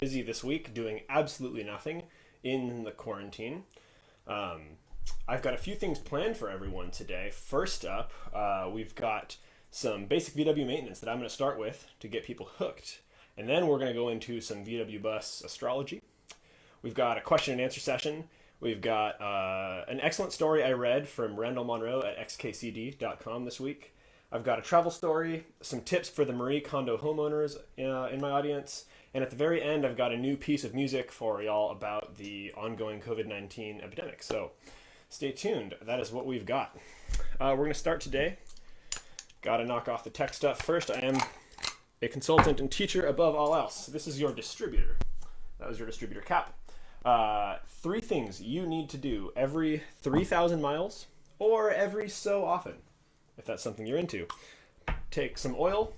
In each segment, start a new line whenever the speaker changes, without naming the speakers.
busy this week doing absolutely nothing in the quarantine. I've got a few things planned for everyone today. First up, we've got some basic VW maintenance that I'm going to start with to get people hooked. And then we're going to go into some VW bus astrology. We've got a question and answer session. We've got an excellent story I read from Randall Monroe at XKCD.com this week. I've got a travel story, some tips for the Marie Kondo homeowners in my audience. And at the very end, I've got a new piece of music for y'all about the ongoing COVID-19 epidemic. So stay tuned. That is what we've got. We're going to start today. Got to knock off the tech stuff first. I am a consultant and teacher above all else. This is your distributor. That was your distributor cap. 3 things you need to do every 3,000 miles or every so often, if that's something you're into. Take some oil,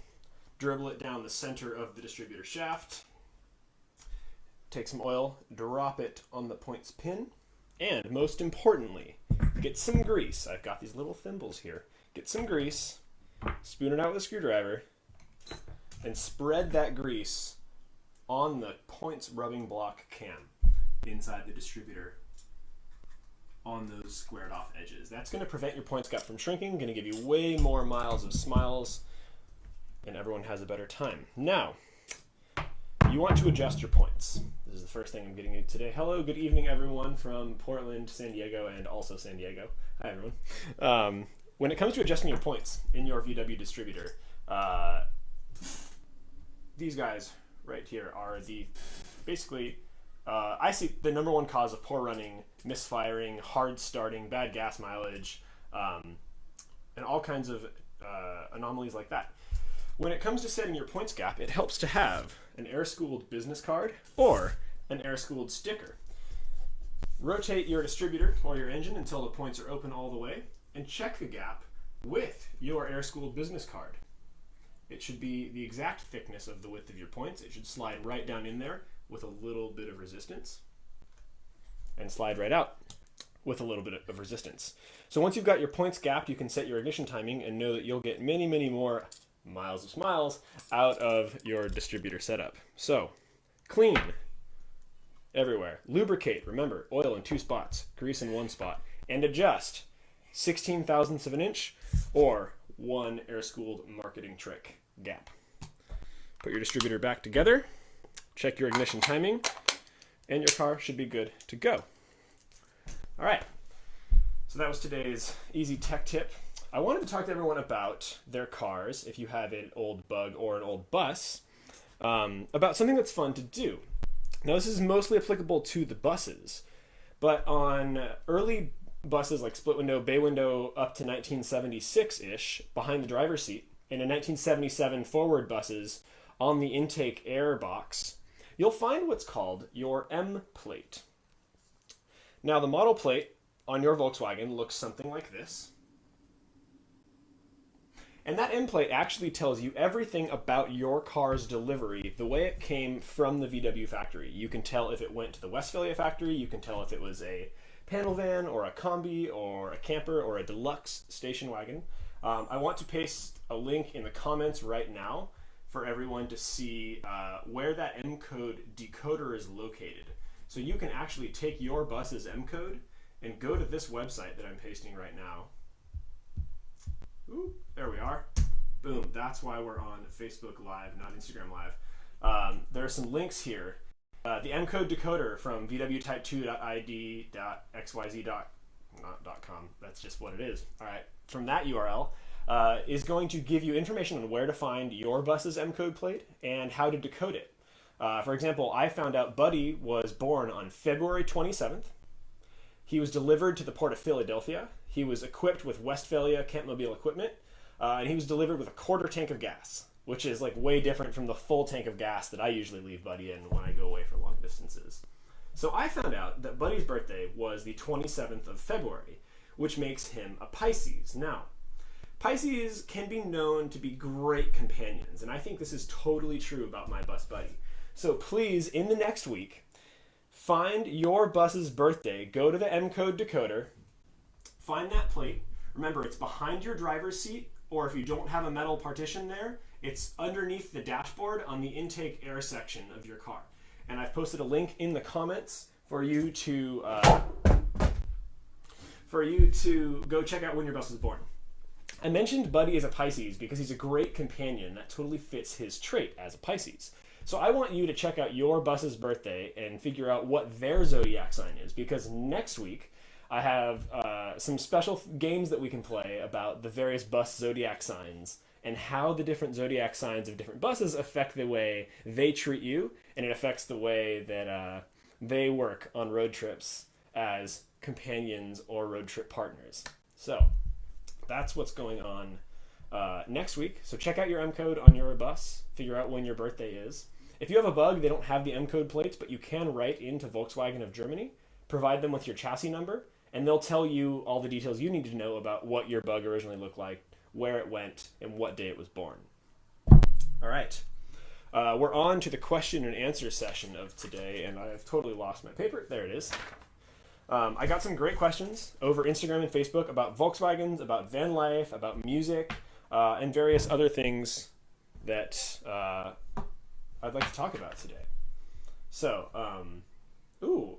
dribble it down the center of the distributor shaft. Take some oil, drop it on the points pin, and most importantly, get some grease. I've got these little thimbles here. Get some grease, spoon it out with a screwdriver, and spread that grease on the points rubbing block cam inside the distributor on those squared off edges. That's going to prevent your points gap from shrinking, going to give you way more miles of smiles, and everyone has a better time. Now, you want to adjust your points. This is the first thing I'm getting you today. Hello, good evening everyone from Portland, San Diego, and also San Diego. Hi everyone. When it comes to adjusting your points in your VW distributor, these guys right here are basically, I see the number one cause of poor running, misfiring, hard starting, bad gas mileage, and all kinds of anomalies like that. When it comes to setting your points gap, it helps to have an air-schooled business card or an air-schooled sticker. Rotate your distributor or your engine until the points are open all the way, and check the gap with your air-schooled business card. It should be the exact thickness of the width of your points. It should slide right down in there with a little bit of resistance, and slide right out with a little bit of resistance. So once you've got your points gapped, you can set your ignition timing and know that you'll get many, many more miles of smiles out of your distributor setup. So clean everywhere. Lubricate, remember, oil in 2 spots, grease in 1 spot, and adjust 16 thousandths of an inch or 1 air-schooled marketing trick gap. Put your distributor back together, check your ignition timing, and your car should be good to go. All right, so that was today's easy tech tip. I wanted to talk to everyone about their cars, if you have an old Bug or an old bus, about something that's fun to do. Now, this is mostly applicable to the buses, but on early buses like split window, bay window up to 1976-ish behind the driver's seat, and in 1977 forward buses on the intake air box, you'll find what's called your M plate. Now, the model plate on your Volkswagen looks something like this. And that M plate actually tells you everything about your car's delivery, the way it came from the VW factory. You can tell if it went to the Westphalia factory, you can tell if it was a panel van or a combi or a camper or a deluxe station wagon. I want to paste a link in the comments right now for everyone to see where that M code decoder is located. So you can actually take your bus's M code and go to this website that I'm pasting right now. Ooh, there we are. Boom, that's why we're on Facebook Live, not Instagram Live. There are some links here. The M code decoder from vwtype2.id.xyz.com. That's just what it is. All right, from that URL is going to give you information on where to find your bus's M code plate and how to decode it. For example, I found out Buddy was born on February 27th. He was delivered to the Port of Philadelphia. He was equipped with Westphalia Campmobile equipment, and he was delivered with a 1/4 tank of gas, which is like way different from the full tank of gas that I usually leave Buddy in when I go away for long distances. So I found out that Buddy's birthday was the 27th of February, which makes him a Pisces. Now, Pisces can be known to be great companions, and I think this is totally true about my bus buddy. So please, in the next week, find your bus's birthday, go to the M code decoder, find that plate. Remember, it's behind your driver's seat, or if you don't have a metal partition there, it's underneath the dashboard on the intake air section of your car. and I've posted a link in the comments for you to go check out when your bus was born. I mentioned Buddy as a Pisces because he's a great companion that totally fits his trait as a Pisces. So I want you to check out your bus's birthday and figure out what their zodiac sign is, because next week I have some special games that we can play about the various bus zodiac signs and how the different zodiac signs of different buses affect the way they treat you, and it affects the way that they work on road trips as companions or road trip partners. So that's what's going on next week. So check out your M code on your bus, figure out when your birthday is. If you have a bug, they don't have the M code plates, but you can write into Volkswagen of Germany, provide them with your chassis number, and they'll tell you all the details you need to know about what your bug originally looked like, where it went, and what day it was born. All right. We're on to the question and answer session of today, and I've totally lost my paper. There it is. I got some great questions over Instagram and Facebook about Volkswagens, about van life, about music, and various other things that I'd like to talk about today. So,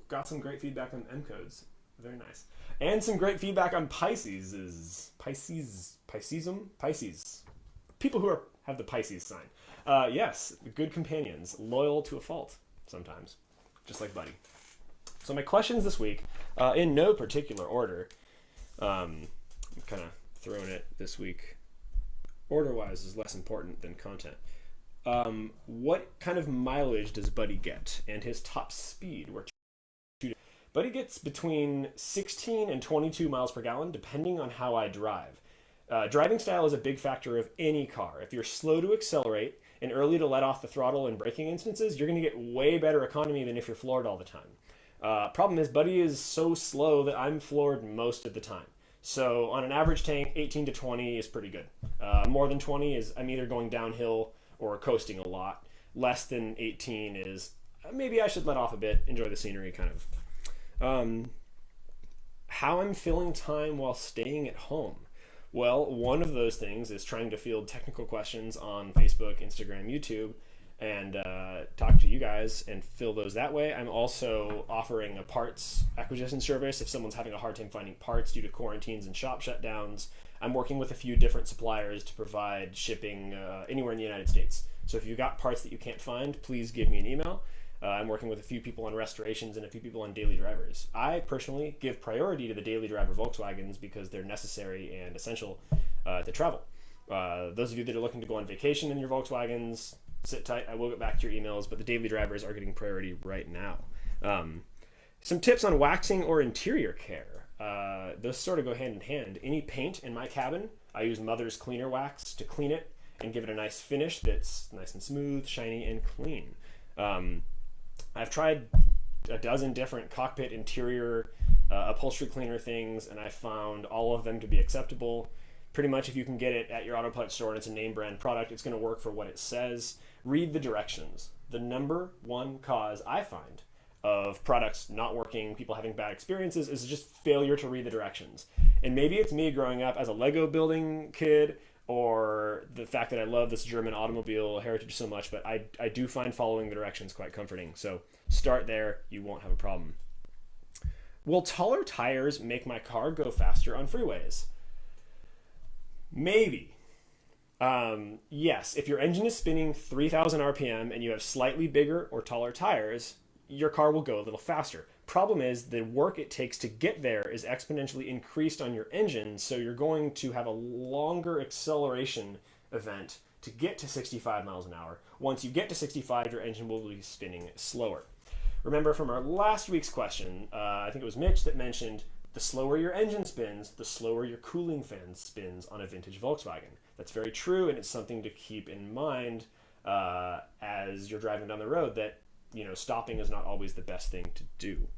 got some great feedback on M codes. Very nice. And some great feedback on Pisces. Pisces. People who have the Pisces sign. Yes, good companions, loyal to a fault sometimes, just like Buddy. So my questions this week, in no particular order, I'm kind of throwing it this week. Order-wise is less important than content. What kind of mileage does Buddy get, and his top speed? Buddy gets between 16 and 22 miles per gallon, depending on how I drive. Driving style is a big factor of any car. If you're slow to accelerate and early to let off the throttle in braking instances, you're going to get way better economy than if you're floored all the time. Problem is, Buddy is so slow that I'm floored most of the time. So on an average tank, 18 to 20 is pretty good. More than 20 is I'm either going downhill or coasting a lot. Less than 18 is maybe I should let off a bit, enjoy the scenery kind of. How I'm filling time while staying at home. Well, one of those things is trying to field technical questions on Facebook, Instagram, YouTube, and talk to you guys and fill those that way. I'm also offering a parts acquisition service if someone's having a hard time finding parts due to quarantines and shop shutdowns. I'm working with a few different suppliers to provide shipping anywhere in the United States. So if you've got parts that you can't find, please give me an email. I'm working with a few people on restorations and a few people on daily drivers. I personally give priority to the daily driver Volkswagens because they're necessary and essential to travel. Those of you that are looking to go on vacation in your Volkswagens, sit tight. I will get back to your emails, but the daily drivers are getting priority right now. Some tips on waxing or interior care. Those sort of go hand in hand. Any paint in my cabin, I use Mother's Cleaner Wax to clean it and give it a nice finish that's nice and smooth, shiny, and clean. I've tried a dozen different cockpit interior upholstery cleaner things, and I found all of them to be acceptable. Pretty much if you can get it at your auto parts store and it's a name brand product, it's going to work for what it says. Read the directions. The number one cause I find of products not working, people having bad experiences, is just failure to read the directions. And maybe it's me growing up as a Lego building kid, or the fact that I love this German automobile heritage so much, but I do find following the directions quite comforting. So start there, you won't have a problem. Will taller tires make my car go faster on freeways? Maybe. Yes, if your engine is spinning 3,000 RPM and you have slightly bigger or taller tires, your car will go a little faster. Problem is, the work it takes to get there is exponentially increased on your engine, so you're going to have a longer acceleration event to get to 65 miles an hour. Once you get to 65, your engine will be spinning slower. Remember from our last week's question, I think it was Mitch that mentioned the slower your engine spins, the slower your cooling fan spins on a vintage Volkswagen. That's very true, and it's something to keep in mind as you're driving down the road, that stopping is not always the best thing to do.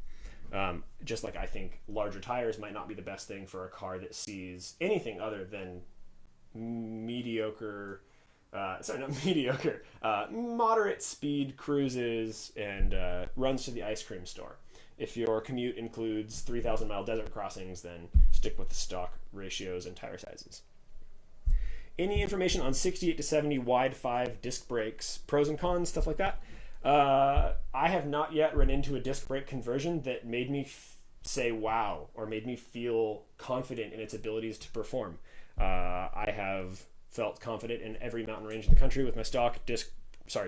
Just like I think larger tires might not be the best thing for a car that sees anything other than moderate speed cruises and runs to the ice cream store. If your commute includes 3,000-mile desert crossings, then stick with the stock ratios and tire sizes. Any information on 68 to 70 wide 5 disc brakes, pros and cons, stuff like that? I have not yet run into a disc brake conversion that made me say wow or made me feel confident in its abilities to perform. I have felt confident in every mountain range in the country with my stock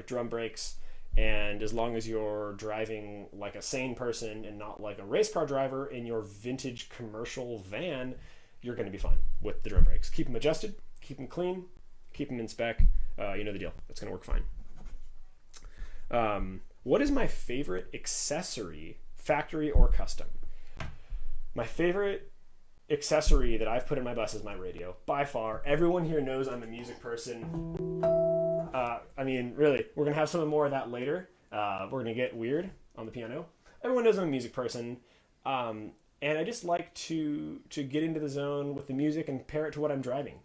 drum brakes. And as long as you're driving like a sane person and not like a race car driver in your vintage commercial van, you're going to be fine with the drum brakes. Keep them adjusted, keep them clean, keep them in spec. You know the deal. It's going to work fine. What is my favorite accessory, factory or custom? My favorite accessory that I've put in my bus is my radio, by far. Everyone here knows I'm a music person. I mean, really, we're going to have some more of that later. We're going to get weird on the piano. Everyone knows I'm a music person. And I just like to get into the zone with the music and pair it to what I'm driving,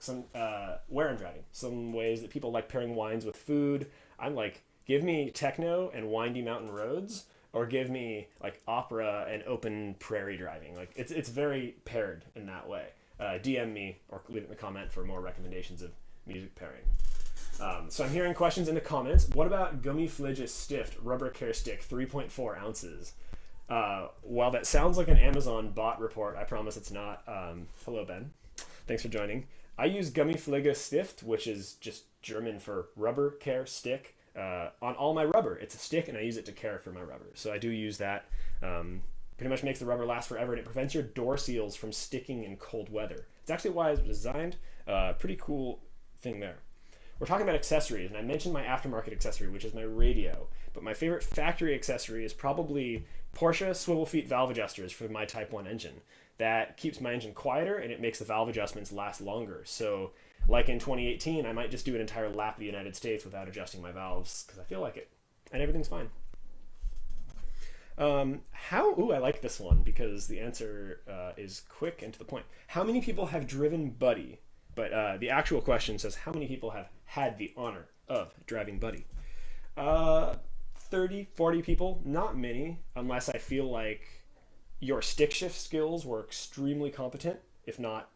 where I'm driving. Some ways that people like pairing wines with food. I'm like, give me techno and windy mountain roads, or give me like opera and open prairie driving. Like it's very paired in that way. DM me or leave it in the comment for more recommendations of music pairing. So I'm hearing questions in the comments. What about Gummy Flidges Stift Rubber Care Stick 3.4 ounces? While that sounds like an Amazon bot report, I promise it's not. Hello, Ben. Thanks for joining. I use Gummy Flige Stift, which is just German for rubber care stick, on all my rubber. It's a stick, and I use it to care for my rubber. So I do use that. Pretty much makes the rubber last forever, and it prevents your door seals from sticking in cold weather. It's actually why it was designed. Pretty cool thing there. We're talking about accessories, and I mentioned my aftermarket accessory, which is my radio. But my favorite factory accessory is probably Porsche swivel feet valve adjusters for my Type 1 engine. That keeps my engine quieter, and it makes the valve adjustments last longer. So, like in 2018, I might just do an entire lap of the United States without adjusting my valves, because I feel like it. And everything's fine. I like this one, because the answer is quick and to the point. How many people have driven Buddy? But the actual question says, how many people have had the honor of driving Buddy? 30, 40 people, not many, unless I feel like your stick shift skills were extremely competent, if not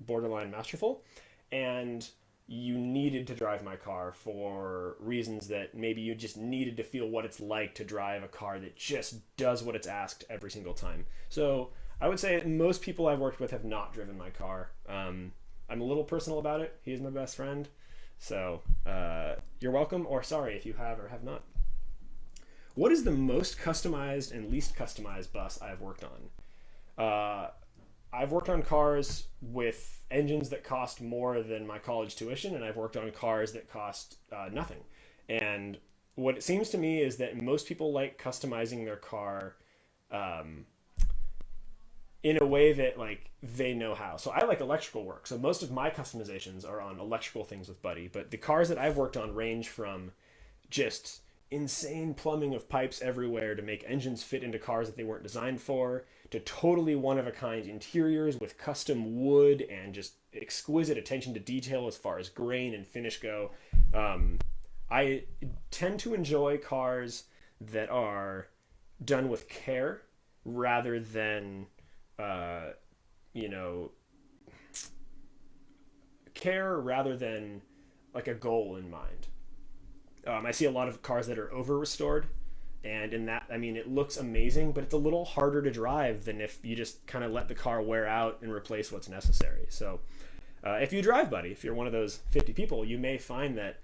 borderline masterful, and you needed to drive my car for reasons that maybe you just needed to feel what it's like to drive a car that just does what it's asked every single time. So I would say most people I've worked with have not driven my car. I'm a little personal about it. He is my best friend. So you're welcome, or sorry if you have or have not. What is the most customized and least customized bus I've worked on? I've worked on cars with engines that cost more than my college tuition, and I've worked on cars that cost nothing. And what it seems to me is that most people like customizing their car in a way that like they know how. So I like electrical work. So most of my customizations are on electrical things with Buddy, but the cars that I've worked on range from just insane plumbing of pipes everywhere to make engines fit into cars that they weren't designed for, to totally one-of-a-kind interiors with custom wood and just exquisite attention to detail as far as grain and finish go. I tend to enjoy cars that are done with care rather than care rather than like a goal in mind. I see a lot of cars that are over restored, and in that, I mean, it looks amazing, but it's a little harder to drive than if you just kind of let the car wear out and replace what's necessary. So if you drive Buddy, if you're one of those 50 people, you may find that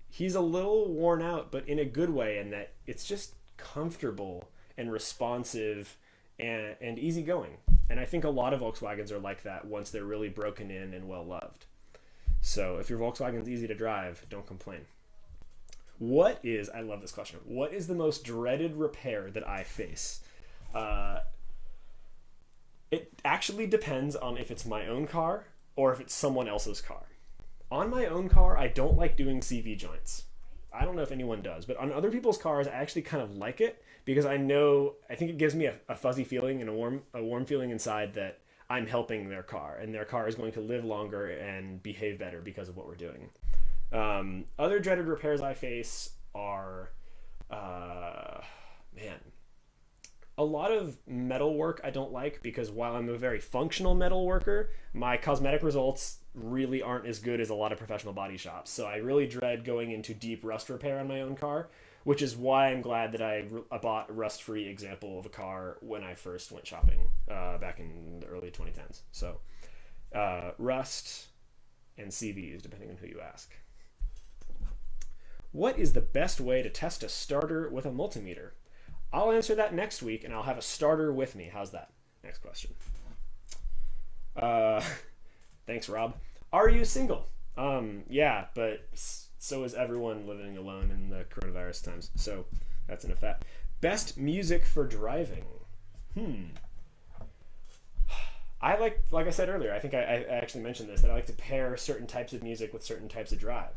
he's a little worn out, but in a good way, and that it's just comfortable and responsive and easygoing. And I think a lot of Volkswagens are like that once they're really broken in and well loved. So if your Volkswagen's easy to drive, don't complain. I love this question. What is the most dreaded repair that I face? It actually depends on if it's my own car or if it's someone else's car. On my own car, I don't like doing CV joints. I don't know if anyone does, but on other people's cars, I actually kind of like it because I think it gives me a fuzzy feeling and a warm feeling inside that I'm helping their car, and their car is going to live longer and behave better because of what we're doing. Other dreaded repairs I face are, A lot of metal work I don't like because while I'm a very functional metal worker, my cosmetic results really aren't as good as a lot of professional body shops. So I really dread going into deep rust repair on my own car, which is why I'm glad that I bought a rust-free example of a car when I first went shopping back in the early 2010s. So rust and CVs, depending on who you ask. What is the best way to test a starter with a multimeter? I'll answer that next week, and I'll have a starter with me. How's that? Next question. Thanks, Rob. Are you single? Yeah, but so is everyone living alone in the coronavirus times. So that's enough of that. Best music for driving. I like I said earlier, I think I actually mentioned this, that I like to pair certain types of music with certain types of drive.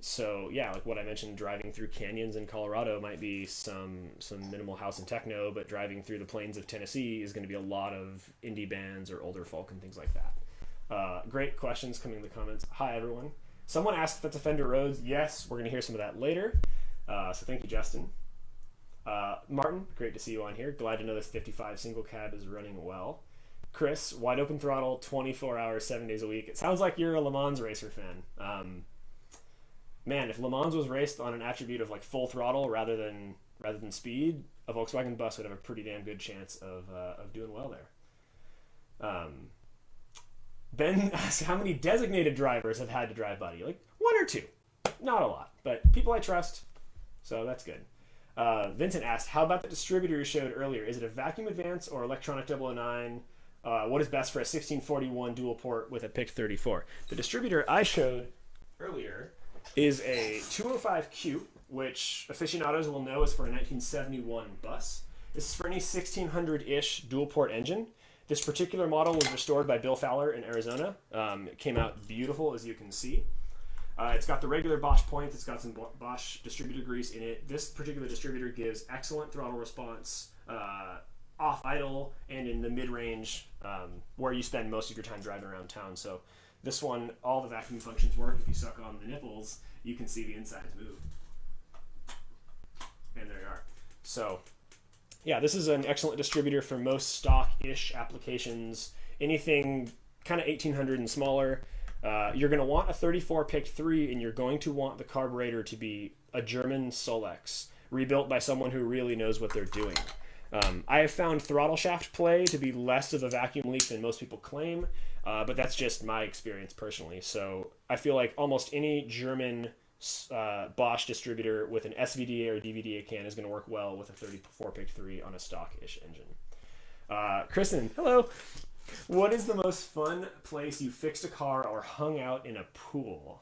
So yeah, like what I mentioned, driving through canyons in Colorado might be some minimal house and techno, but driving through the plains of Tennessee is going to be a lot of indie bands or older folk and things like that. Great questions coming in the comments. Hi everyone. Someone asked if that's a Fender Rhodes. Yes, we're going to hear some of that later. So thank you, Justin. Martin, great to see you on here. Glad to know this 55 single cab is running well. Chris, wide open throttle, 24 hours, 7 days a week. It sounds like you're a Le Mans racer fan. Man, if Le Mans was raced on an attribute of like full throttle rather than speed, a Volkswagen bus would have a pretty damn good chance of doing well there. Ben asks how many designated drivers have had to drive Buddy. Like 1 or 2, not a lot, but people I trust, so that's good. Vincent asked, how about the distributor you showed earlier? Is it a vacuum advance or electronic 009? What is best for a 1641 dual port with a PIC 34? The distributor I showed earlier is a 205Q, which aficionados will know is for a 1971 bus. This is for any 1600-ish dual port engine. This particular model was restored by Bill Fowler in Arizona. It came out beautiful, as you can see. It's got the regular Bosch points. It's got some Bosch distributor grease in it. This particular distributor gives excellent throttle response off idle and in the mid-range where you spend most of your time driving around town. So this one, all the vacuum functions work. If you suck on the nipples, you can see the insides move. And there you are. So yeah, this is an excellent distributor for most stock-ish applications. Anything kind of 1800 and smaller. You're going to want a 34 PIC 3, and you're going to want the carburetor to be a German Solex, rebuilt by someone who really knows what they're doing. I have found throttle shaft play to be less of a vacuum leak than most people claim, but that's just my experience personally. So I feel like almost any German Bosch distributor with an SVDA or DVDA can is going to work well with a 34 PIC 3 on a stock-ish engine. Kristen, hello. What is the most fun place you fixed a car or hung out in a pool?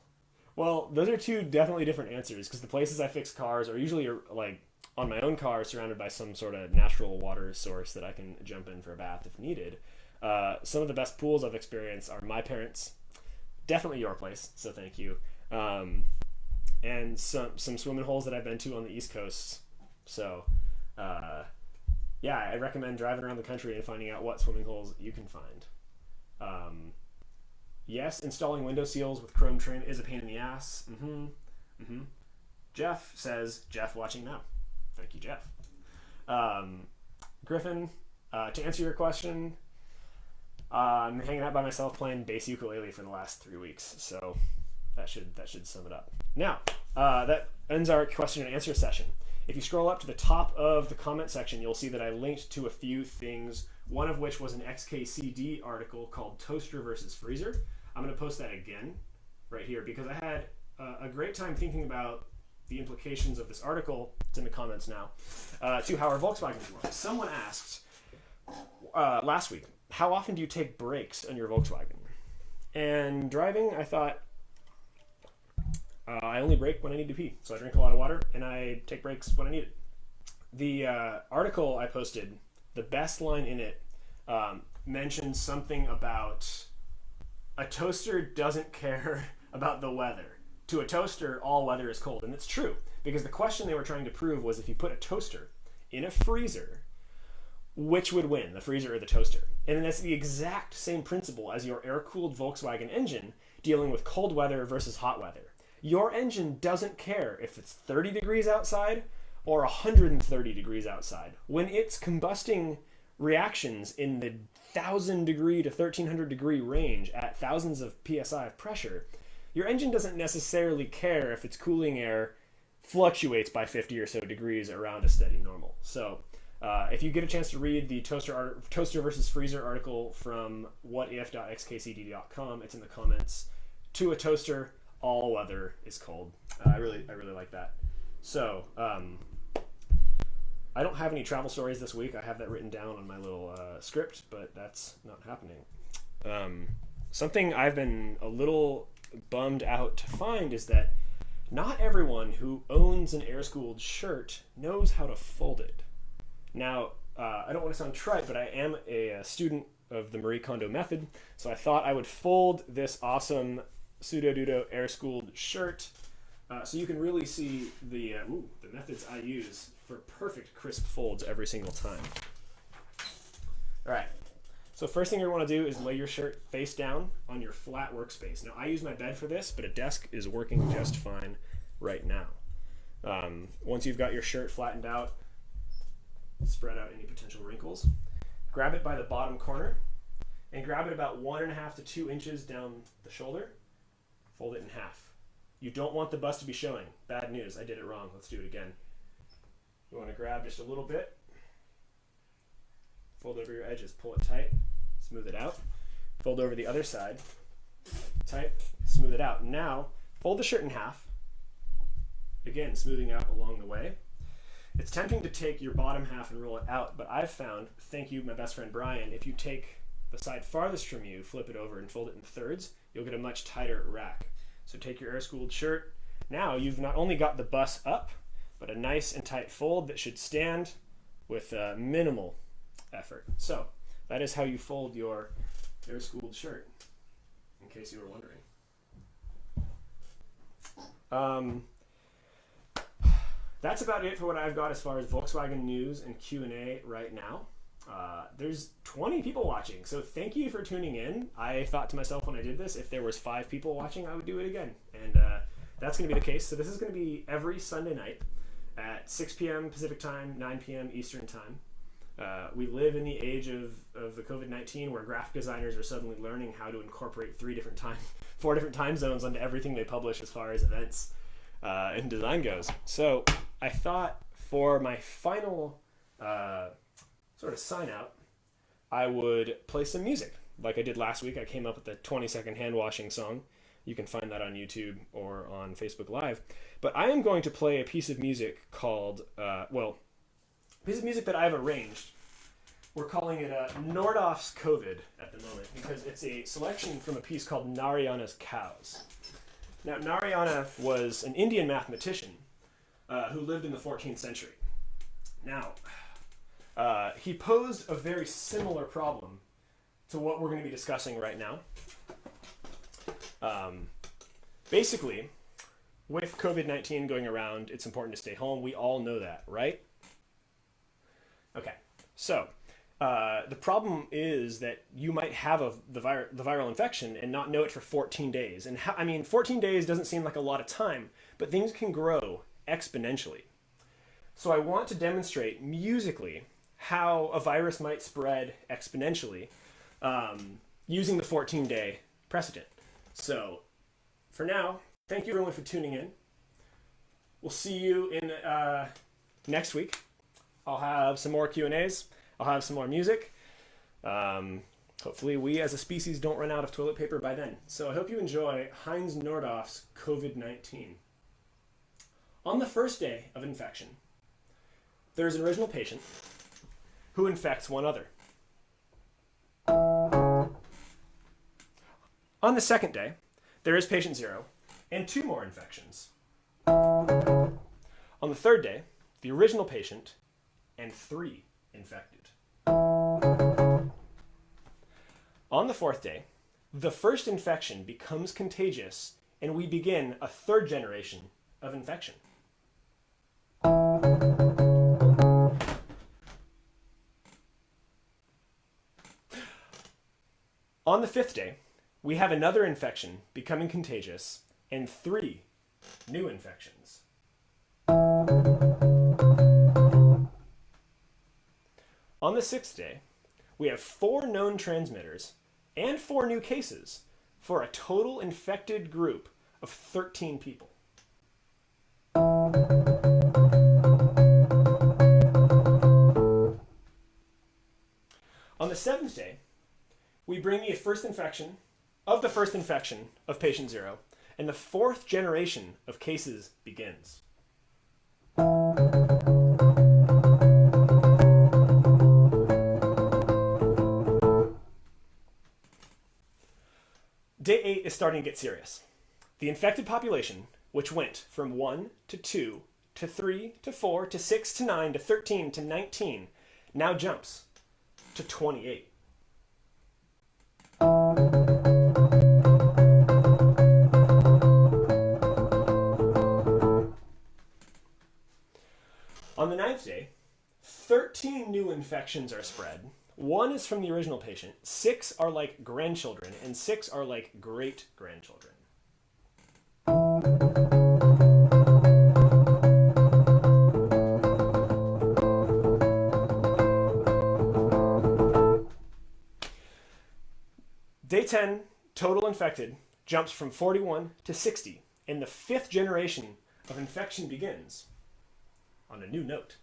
Well, those are two definitely different answers, because the places I fix cars are usually like on my own car, surrounded by some sort of natural water source that I can jump in for a bath if needed. Some of the best pools I've experienced are my parents', definitely your place, so thank you, and some swimming holes that I've been to on the East Coast. So yeah, I recommend driving around the country and finding out what swimming holes you can find. Yes, installing window seals with chrome trim is a pain in the ass. Jeff says, Jeff watching now. Thank you, Jeff. Griffin, to answer your question, I'm hanging out by myself playing bass ukulele for the last 3 weeks, so that should sum it up. Now, that ends our question and answer session. If you scroll up to the top of the comment section, you'll see that I linked to a few things, one of which was an XKCD article called Toaster versus Freezer. I'm going to post that again right here because I had a great time thinking about the implications of this article. It's in the comments now, to how our Volkswagens work. Someone asked last week, how often do you take breaks on your Volkswagen? And driving, I thought, I only brake when I need to pee. So I drink a lot of water and I take breaks when I need it. The article I posted, the best line in it mentions something about a toaster doesn't care about the weather. To a toaster, all weather is cold. And it's true, because the question they were trying to prove was if you put a toaster in a freezer, which would win, the freezer or the toaster? And that's the exact same principle as your air-cooled Volkswagen engine dealing with cold weather versus hot weather. Your engine doesn't care if it's 30 degrees outside or 130 degrees outside. When it's combusting reactions in the 1,000 degree to 1,300 degree range at thousands of psi of pressure, your engine doesn't necessarily care if its cooling air fluctuates by 50 or so degrees around a steady normal. So if you get a chance to read the toaster versus freezer article from whatif.xkcd.com, it's in the comments. To a toaster, all weather is cold. I really like that. So I don't have any travel stories this week. I have that written down on my little script, but that's not happening. Something I've been a little bummed out to find is that not everyone who owns an air-cooled shirt knows how to fold it. Now, I don't want to sound trite, but I am a student of the Marie Kondo method, so I thought I would fold this awesome pseudo-dudo air-cooled shirt so you can really see the methods I use for perfect crisp folds every single time. All right, so first thing you want to do is lay your shirt face down on your flat workspace. Now, I use my bed for this, but a desk is working just fine right now. Once you've got your shirt flattened out, spread out any potential wrinkles, grab it by the bottom corner and grab it about 1.5 to 2 inches down the shoulder, fold it in half. You don't want the bust to be showing. Bad news, I did it wrong. Let's do it again. You want to grab just a little bit, fold over your edges, pull it tight, smooth it out, fold over the other side, tight, smooth it out. Now, fold the shirt in half, again, smoothing out along the way. It's tempting to take your bottom half and roll it out, but I've found, thank you, my best friend Brian, if you take the side farthest from you, flip it over and fold it in thirds, you'll get a much tighter rack. So take your air-cooled shirt. Now you've not only got the bust up, but a nice and tight fold that should stand with minimal effort. So that is how you fold your air-cooled shirt, in case you were wondering. That's about it for what I've got as far as Volkswagen news and Q&A right now. There's 20 people watching, so thank you for tuning in. I thought to myself when I did this, if there was 5 people watching, I would do it again. And that's going to be the case. So this is going to be every Sunday night at 6 p.m. Pacific time, 9 p.m. Eastern time. We live in the age of the COVID-19 where graphic designers are suddenly learning how to incorporate 4 different time zones onto everything they publish as far as events and design goes. So I thought for my final sort of sign out, I would play some music. Like I did last week, I came up with the 20-second hand washing song. You can find that on YouTube or on Facebook Live. But I am going to play a piece of music called, a piece of music that I've arranged. We're calling it Nordhoff's COVID at the moment because it's a selection from a piece called Narayana's Cows. Now, Narayana was an Indian mathematician who lived in the 14th century. Now, he posed a very similar problem to what we're going to be discussing right now. Basically, with COVID-19 going around, it's important to stay home. We all know that, right? Okay, so the problem is that you might have the viral infection and not know it for 14 days. And 14 days doesn't seem like a lot of time, but things can grow exponentially. So I want to demonstrate musically how a virus might spread exponentially using the 14-day precedent. So for now, thank you everyone for tuning in. We'll see you in next week. I'll have some more Q&As. I'll have some more music. Hopefully we as a species don't run out of toilet paper by then. So I hope you enjoy Heinz Nordhoff's COVID-19. On the first day of infection, there is an original patient who infects one other. On the second day, there is patient 0 and 2 more infections. On the third day, the original patient and 3 infected. On the fourth day, the first infection becomes contagious and we begin a 3rd generation of infection. On the 5th day, we have another infection becoming contagious and 3 new infections. On the 6th day, we have 4 known transmitters and 4 new cases for a total infected group of 13 people. On the 7th day, we bring the first infection of patient 0, and the 4th generation of cases begins. Day 8 is starting to get serious. The infected population, which went from 1 to 2 to 3 to 4 to 6 to 9 to 13 to 19, now jumps to 28. On the 9th day, 13 new infections are spread. 1 is from the original patient, 6 are like grandchildren, and 6 are like great-grandchildren. Day 10, total infected, jumps from 41 to 60, and the 5th generation of infection begins on a new note.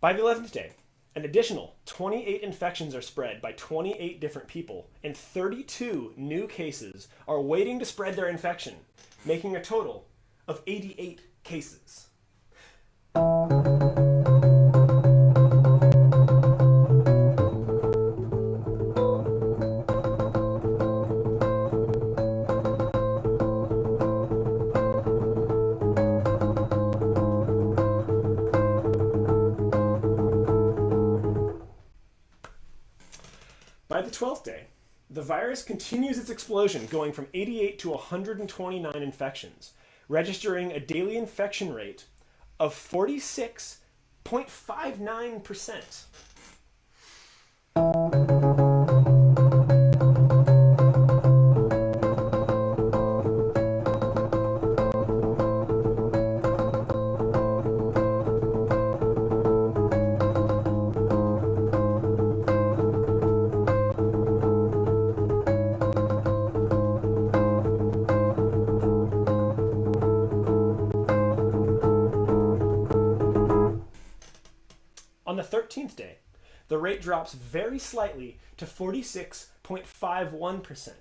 By the 11th day, an additional 28 infections are spread by 28 different people, and 32 new cases are waiting to spread their infection, making a total of 88 cases. By the 12th day, the virus continues its explosion, going from 88 to 129 infections, registering a daily infection rate of 46.59%. On the 13th day, the rate drops very slightly to 46.51%,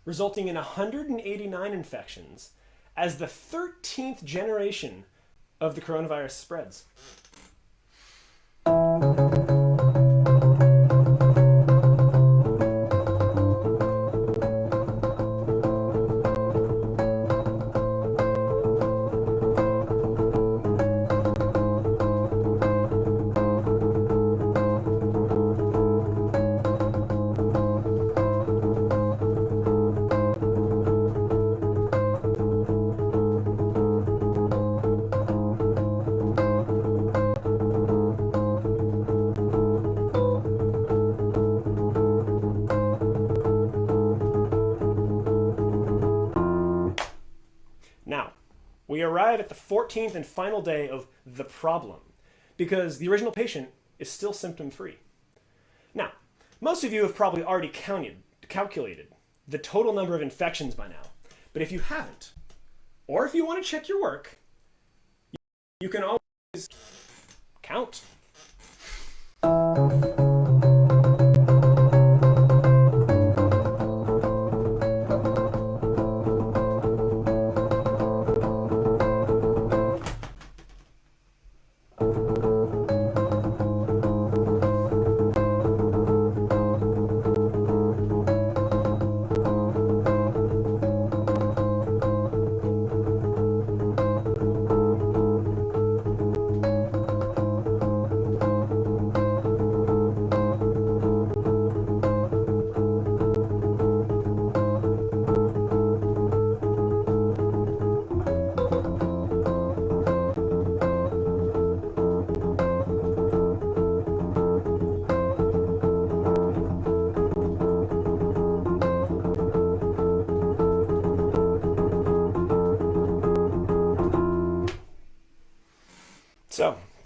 resulting in 189 infections as the 13th generation of the coronavirus spreads. Now, we arrive at the 14th and final day of the problem, because the original patient is still symptom-free. Now, most of you have probably already calculated the total number of infections by now, but if you haven't, or if you want to check your work, you can always count.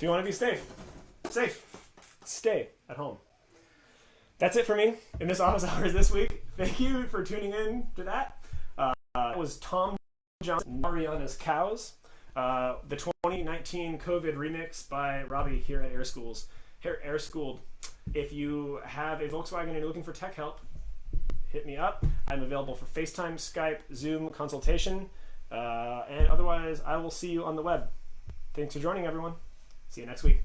If you want to be safe, stay at home. That's it for me in this office hours this week. Thank you for tuning in to that. That was Tom Johnson, Mariana's Cows, the 2019 COVID remix by Robbie here at Air Schooled. If you have a Volkswagen and you're looking for tech help, hit me up. I'm available for FaceTime, Skype, Zoom consultation, and otherwise I will see you on the web. Thanks for joining, everyone. See you next week.